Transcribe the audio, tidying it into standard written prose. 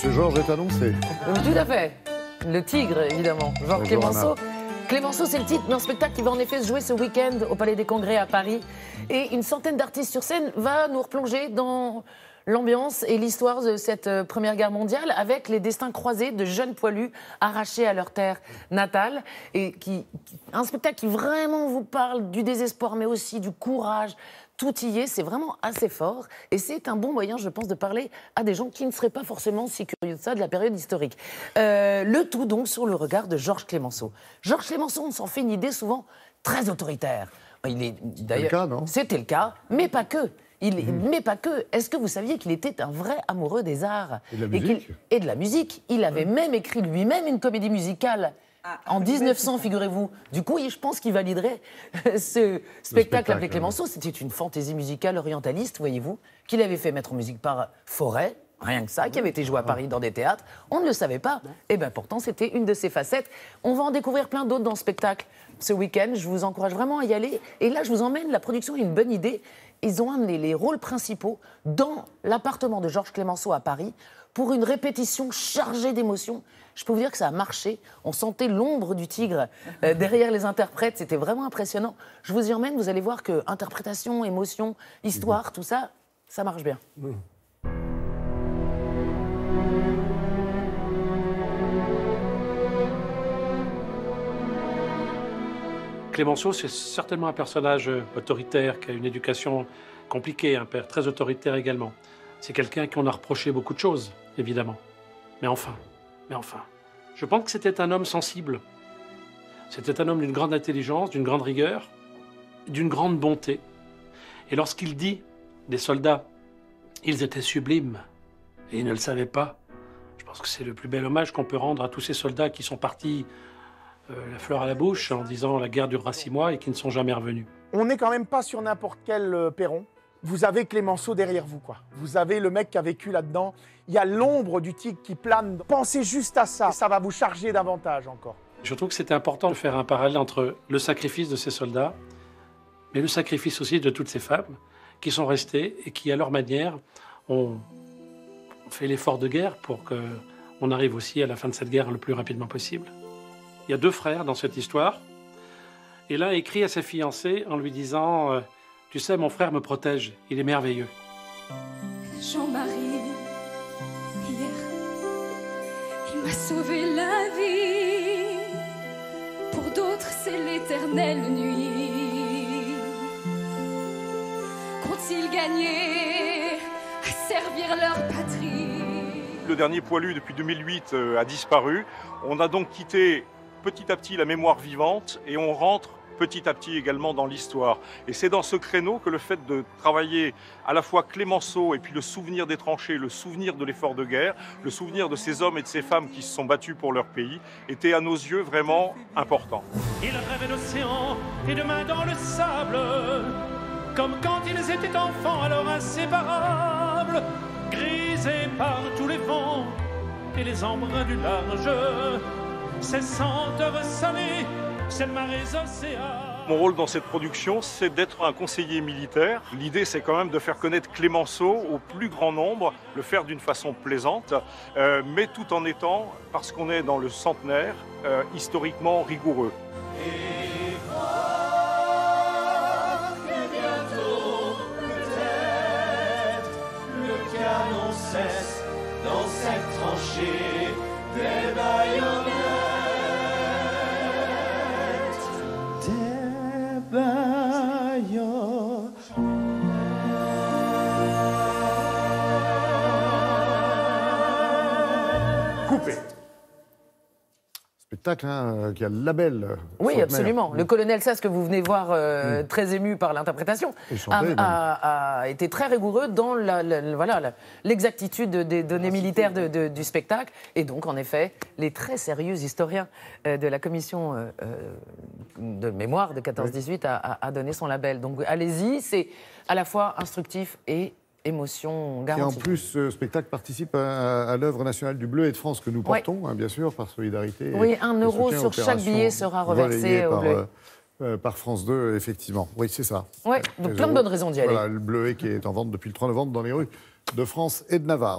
Monsieur Georges est annoncé. Tout à fait. Le tigre, évidemment. Georges Clemenceau. Clemenceau, c'est le titre d'un spectacle qui va en effet se jouer ce week-end au Palais des Congrès à Paris. Et une centaine d'artistes sur scène va nous replonger dans l'ambiance et l'histoire de cette Première Guerre mondiale avec les destins croisés de jeunes poilus arrachés à leur terre natale. Et un spectacle qui vraiment vous parle du désespoir, mais aussi du courage. Tout y est, c'est vraiment assez fort. Et c'est un bon moyen, je pense, de parler à des gens qui ne seraient pas forcément si curieux de ça, de la période historique. Le tout, donc, sur le regard de Georges Clemenceau. Georges Clemenceau, on s'en fait une idée souvent très autoritaire. C'était le cas, mais pas que. Mais pas que. Est-ce que vous saviez qu'il était un vrai amoureux des arts et de la musique. Et de la musique. Il avait même écrit lui-même une comédie musicale. En 1900, figurez-vous. Du coup, je pense qu'il validerait ce spectacle appelé Clemenceau. C'était une fantaisie musicale orientaliste, voyez-vous, qu'il avait fait mettre en musique par Fauré, rien que ça, qui avait été joué à Paris dans des théâtres. On ne le savait pas. Et bien pourtant, c'était une de ses facettes. On va en découvrir plein d'autres dans le spectacle ce week-end. Je vous encourage vraiment à y aller. Et là, je vous emmène, la production a une bonne idée. Ils ont amené les rôles principaux dans l'appartement de Georges Clemenceau à Paris pour une répétition chargée d'émotions. Je peux vous dire que ça a marché. On sentait l'ombre du tigre derrière les interprètes. C'était vraiment impressionnant. Je vous y emmène, vous allez voir que interprétation, émotion, histoire, tout ça, ça marche bien. Clemenceau, c'est certainement un personnage autoritaire, qui a une éducation compliquée, un père très autoritaire également. C'est quelqu'un qu'on a reproché beaucoup de choses, évidemment. Mais enfin, je pense que c'était un homme sensible. C'était un homme d'une grande intelligence, d'une grande rigueur, d'une grande bonté. Et lorsqu'il dit des soldats, ils étaient sublimes, et ils ne le savaient pas, je pense que c'est le plus bel hommage qu'on peut rendre à tous ces soldats qui sont partis la fleur à la bouche en disant la guerre durera 6 mois et qui ne sont jamais revenus. On n'est quand même pas sur n'importe quel perron. Vous avez Clemenceau derrière vous, quoi. Vous avez le mec qui a vécu là-dedans. Il y a l'ombre du tigre qui plane. Pensez juste à ça. Ça va vous charger davantage encore. Je trouve que c'était important de faire un parallèle entre le sacrifice de ces soldats, mais le sacrifice aussi de toutes ces femmes qui sont restées et qui, à leur manière, ont fait l'effort de guerre pour qu'on arrive aussi à la fin de cette guerre le plus rapidement possible. Il y a 2 frères dans cette histoire, et l'un écrit à sa fiancée en lui disant « Tu sais, mon frère me protège, il est merveilleux. » Jean-Marie, hier, il m'a sauvé la vie. Pour d'autres, c'est l'éternelle nuit. Qu'ont-ils gagné à servir leur patrie? Le dernier poilu depuis 2008 a disparu. On a donc quitté petit à petit la mémoire vivante et on rentre petit à petit également dans l'histoire. Et c'est dans ce créneau que le fait de travailler à la fois Clemenceau et puis le souvenir des tranchées, le souvenir de l'effort de guerre, le souvenir de ces hommes et de ces femmes qui se sont battus pour leur pays, était à nos yeux vraiment important. Ils rêvaient d'océan et de main dans le sable, comme quand ils étaient enfants alors inséparables, grisés par tous les vents et les embruns du large. Ces senteurs salées, ces marées océanes. Mon rôle dans cette production, c'est d'être un conseiller militaire. L'idée, c'est quand même de faire connaître Clemenceau au plus grand nombre, le faire d'une façon plaisante, mais tout en étant, parce qu'on est dans le centenaire, historiquement rigoureux. Et croire que bientôt, peut-être, le canon cesse dans cette tranchée des baïonnettes. Coupé. Spectacle qui a le label. Oui, absolument. Le colonel Sass, que vous venez voir très ému par l'interprétation, a été très rigoureux dans l'exactitude des données militaires du spectacle. Et donc, en effet, les très sérieux historiens de la commission de mémoire de 14-18 a donné son label. Donc, allez-y, c'est à la fois instructif et émotion garantie. Et en plus, ce spectacle participe à l'œuvre nationale du Bleu et de France que nous portons, bien sûr, par solidarité. Oui, 1 euro sur chaque billet sera reversé au Bleu. Par France 2, effectivement. Oui, c'est ça. Oui, donc plein de bonnes raisons d'y aller. Voilà, le Bleuet qui est en vente depuis le 3 novembre dans les rues de France et de Navarre.